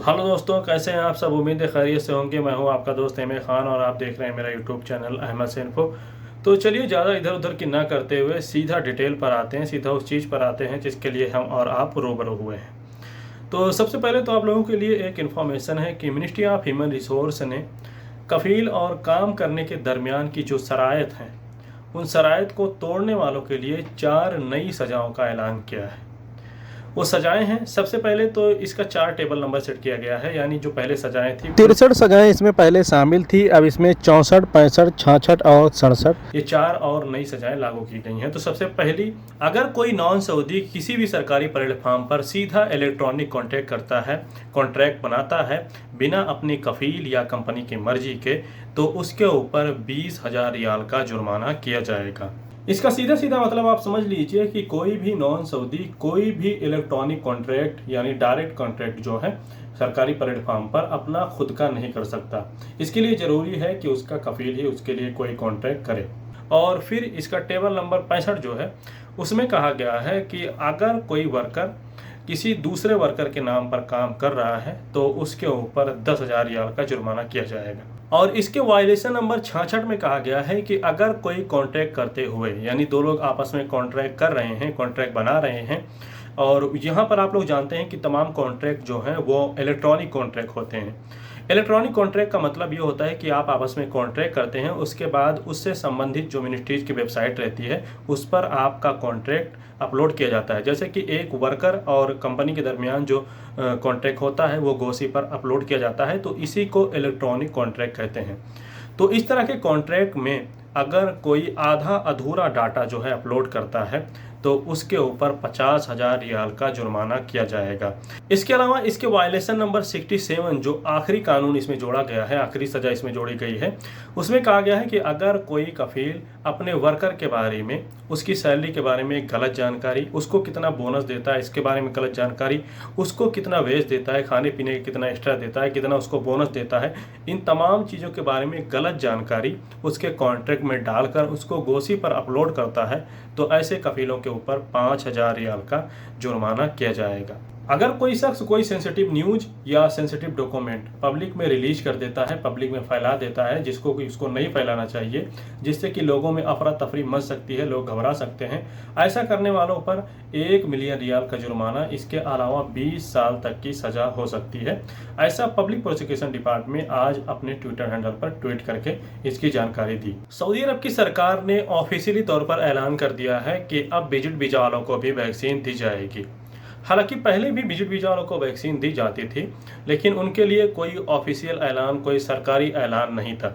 Hello दोस्तों, कैसे हैं आप सब। उम्मीद है खैरियत से होंगे। मैं हूं आपका दोस्त एम ए खान और आप देख रहे हैं मेरा यूट्यूब चैनल अहमद से इन्फो। तो चलिए ज़्यादा इधर उधर की ना करते हुए सीधा डिटेल पर आते हैं, सीधा उस चीज़ पर आते हैं जिसके लिए हम और आप रूबरू हुए हैं। तो सबसे पहले तो आप लोगों के लिए एक इन्फॉर्मेशन है कि मिनिस्ट्री ऑफ ह्यूमन रिसोर्स ने कफील और काम करने के दरमियान की जो शराइत हैं, उन शराइत को तोड़ने वालों के लिए 4 नई सज़ाओं का ऐलान किया है। वो सजाएं हैं, सबसे पहले तो इसका 4 टेबल नंबर सेट किया गया है, यानी जो पहले सजाएं थी 63 सजाएं इसमें पहले शामिल थी। अब इसमें 64, 65, 66 और 67 ये 4 और नई सजाएं लागू की गई हैं। तो सबसे पहली, अगर कोई नॉन सऊदी किसी भी सरकारी प्लेटफॉर्म पर सीधा इलेक्ट्रॉनिक कॉन्ट्रैक्ट करता है, कॉन्ट्रैक्ट बनाता है बिना अपनी कफील या कंपनी की मर्जी के, तो उसके ऊपर 20,000 रियाल का जुर्माना किया जाएगा। इसका सीधा सीधा मतलब आप समझ लीजिए कि कोई भी नॉन सऊदी कोई भी इलेक्ट्रॉनिक कॉन्ट्रैक्ट यानी डायरेक्ट कॉन्ट्रैक्ट जो है सरकारी प्लेटफॉर्म पर अपना खुद का नहीं कर सकता। इसके लिए ज़रूरी है कि उसका कफील ही उसके लिए कोई कॉन्ट्रैक्ट करे। और फिर इसका टेबल नंबर 65 जो है उसमें कहा गया है कि अगर कोई वर्कर किसी दूसरे वर्कर के नाम पर काम कर रहा है तो उसके ऊपर 10,000 रियाल का जुर्माना किया जाएगा। और इसके वायलेशन नंबर 66 में कहा गया है कि अगर कोई कॉन्ट्रैक्ट करते हुए, यानी दो लोग आपस में कॉन्ट्रैक्ट कर रहे हैं, कॉन्ट्रैक्ट बना रहे हैं, और यहाँ पर आप लोग जानते हैं कि तमाम कॉन्ट्रैक्ट जो हैं वो इलेक्ट्रॉनिक कॉन्ट्रैक्ट होते हैं। इलेक्ट्रॉनिक कॉन्ट्रैक्ट का मतलब ये होता है कि आप आपस में कॉन्ट्रैक्ट करते हैं, उसके बाद उससे संबंधित जो मिनिस्ट्रीज की वेबसाइट रहती है उस पर आपका कॉन्ट्रैक्ट अपलोड किया जाता है। जैसे कि एक वर्कर और कंपनी के दरमियान जो कॉन्ट्रैक्ट होता है वो गोसी पर अपलोड किया जाता है, तो इसी को इलेक्ट्रॉनिक कॉन्ट्रैक्ट कहते हैं। तो इस तरह के कॉन्ट्रैक्ट में अगर कोई आधा अधूरा डाटा जो है अपलोड करता है तो उसके ऊपर 50,000 रियाल का जुर्माना किया जाएगा। इसके अलावा इसके वायलेशन नंबर 67 जो आखिरी कानून इसमें जोड़ा गया है, आखिरी सज़ा इसमें जोड़ी गई है, उसमें कहा गया है कि अगर कोई कफील अपने वर्कर के बारे में, उसकी सैलरी के बारे में गलत जानकारी, उसको कितना बोनस देता है इसके बारे में गलत जानकारी, उसको कितना वेज देता है, खाने पीने का कितना एक्स्ट्रा देता है, कितना उसको बोनस देता है, इन तमाम चीज़ों के बारे में गलत जानकारी उसके कॉन्ट्रैक्ट में डालकर उसको गोसी पर अपलोड करता है तो ऐसे कफीलों के ऊपर 5,000 रियाल का जुर्माना किया जाएगा। अगर कोई शख्स कोई सेंसिटिव न्यूज़ या सेंसिटिव डॉक्यूमेंट पब्लिक में रिलीज कर देता है, पब्लिक में फैला देता है जिसको कि उसको नहीं फैलाना चाहिए, जिससे कि लोगों में अफरा तफरी मच सकती है, लोग घबरा सकते हैं, ऐसा करने वालों पर 1 मिलियन रियाल का जुर्माना, इसके अलावा 20 साल तक की सज़ा हो सकती है। ऐसा पब्लिक प्रोसिक्यूशन डिपार्टमेंट आज अपने ट्विटर हैंडल पर ट्वीट करके इसकी जानकारी दी। सऊदी अरब की सरकार ने ऑफिशियली तौर पर ऐलान कर दिया है कि अब विजिट वीज़ा वालों को भी वैक्सीन दी जाएगी। हालांकि पहले भी विजिट वीज़ा वालों को वैक्सीन दी जाती थी, लेकिन उनके लिए कोई ऑफिशियल ऐलान, कोई सरकारी ऐलान नहीं था।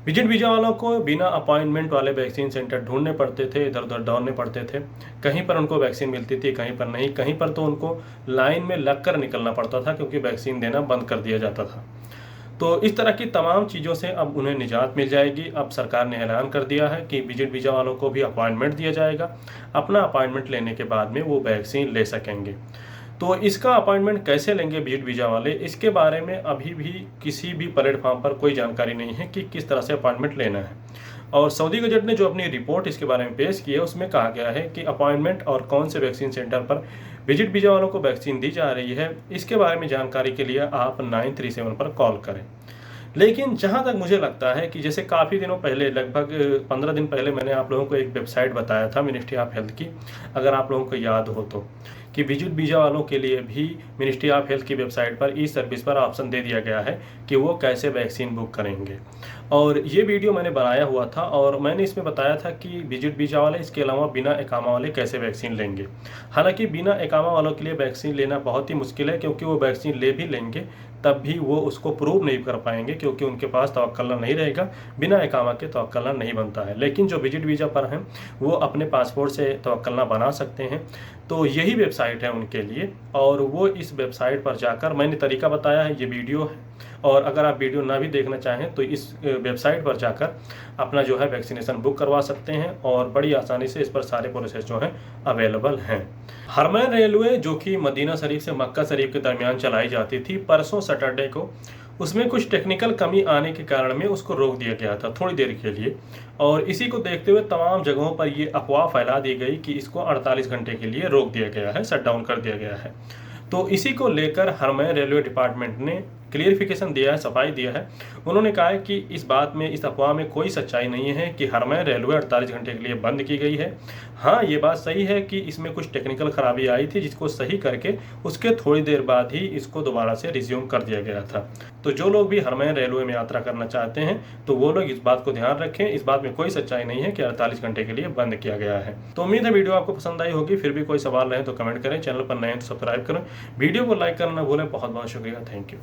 विजिट वीज़ा वालों को बिना अपॉइंटमेंट वाले वैक्सीन सेंटर ढूंढने पड़ते थे, इधर उधर दौड़ने पड़ते थे। कहीं पर उनको वैक्सीन मिलती थी, कहीं पर नहीं, कहीं पर तो उनको लाइन में लग कर निकलना पड़ता था क्योंकि वैक्सीन देना बंद कर दिया जाता था। तो इस तरह की तमाम चीज़ों से अब उन्हें निजात मिल जाएगी। अब सरकार ने ऐलान कर दिया है कि विजिट वीज़ा वालों को भी अपॉइंटमेंट दिया जाएगा। अपना अपॉइंटमेंट लेने के बाद में वो वैक्सीन ले सकेंगे। तो इसका अपॉइंटमेंट कैसे लेंगे विजिट वीज़ा वाले, इसके बारे में अभी भी किसी भी प्लेटफॉर्म पर कोई जानकारी नहीं है कि किस तरह से अपॉइंटमेंट लेना है। और सऊदी गजट ने जो अपनी रिपोर्ट इसके बारे में पेश की है उसमें कहा गया है कि अपॉइंटमेंट और कौन से वैक्सीन सेंटर पर विजिट वीज़ा वालों को वैक्सीन दी जा रही है, इसके बारे में जानकारी के लिए आप 937 पर कॉल करें। लेकिन जहाँ तक मुझे लगता है कि जैसे काफ़ी दिनों पहले, लगभग 15 दिन पहले मैंने आप लोगों को एक वेबसाइट बताया था मिनिस्ट्री ऑफ हेल्थ की, अगर आप लोगों को याद हो तो, कि विजिट वीज़ा वालों के लिए भी मिनिस्ट्री ऑफ हेल्थ की वेबसाइट पर ई सर्विस पर ऑप्शन दे दिया गया है कि वो कैसे वैक्सीन बुक करेंगे। और ये वीडियो मैंने बनाया हुआ था और मैंने इसमें बताया था कि विजिट वीज़ा वाले, इसके अलावा बिना इकामा वाले कैसे वैक्सीन लेंगे। हालांकि बिना इकामा वालों के लिए वैक्सीन लेना बहुत ही मुश्किल है, क्योंकि वो वैक्सीन ले भी लेंगे तब भी वो उसको प्रूव नहीं कर पाएंगे, क्योंकि उनके पास तवक्कलना नहीं रहेगा। बिना इकामा के तवक्कलना नहीं बनता है। लेकिन जो विजिट वीज़ा पर हैं वो अपने पासपोर्ट से तवक्कलना बना सकते हैं। तो यही वेबसाइट है उनके लिए, और वो इस वेबसाइट पर जाकर, मैंने तरीका बताया है, ये वीडियो है, और अगर आप वीडियो ना भी देखना चाहें तो इस वेबसाइट पर जाकर अपना जो है वैक्सीनेशन बुक करवा सकते हैं, और बड़ी आसानी से इस पर सारे प्रोसेस जो हैं अवेलेबल हैं। हरमैन रेलवे जो कि मदीना शरीफ से मक्का शरीफ के दरमियान चलाई जाती थी, परसों सैटरडे को उसमें कुछ टेक्निकल कमी आने के कारण में उसको रोक दिया गया था थोड़ी देर के लिए, और इसी को देखते हुए तमाम जगहों पर ये अफवाह फैला दी गई कि इसको 48 घंटे के लिए रोक दिया गया है, शट डाउन कर दिया गया है। तो इसी को लेकर हरमैन रेलवे डिपार्टमेंट ने क्लियरिफिकेशन दिया है, सफाई दिया है। उन्होंने कहा है कि इस बात में, इस अफवाह में कोई सच्चाई नहीं है कि हरमैन रेलवे 48 घंटे के लिए बंद की गई है। हाँ, ये बात सही है कि इसमें कुछ टेक्निकल खराबी आई थी, जिसको सही करके उसके थोड़ी देर बाद ही इसको दोबारा से रिज्यूम कर दिया गया था। तो जो लोग भी हरमैन रेलवे में यात्रा करना चाहते हैं तो वो लोग इस बात को ध्यान रखें, इस बात में कोई सच्चाई नहीं है कि 48 घंटे के लिए बंद किया गया है। तो उम्मीद है वीडियो आपको पसंद आई होगी। फिर भी कोई सवाल रहे तो कमेंट करें, चैनल पर नए हैं तो सब्सक्राइब करें, वीडियो को लाइक करना ना भूलें। बहुत बहुत शुक्रिया, थैंक यू।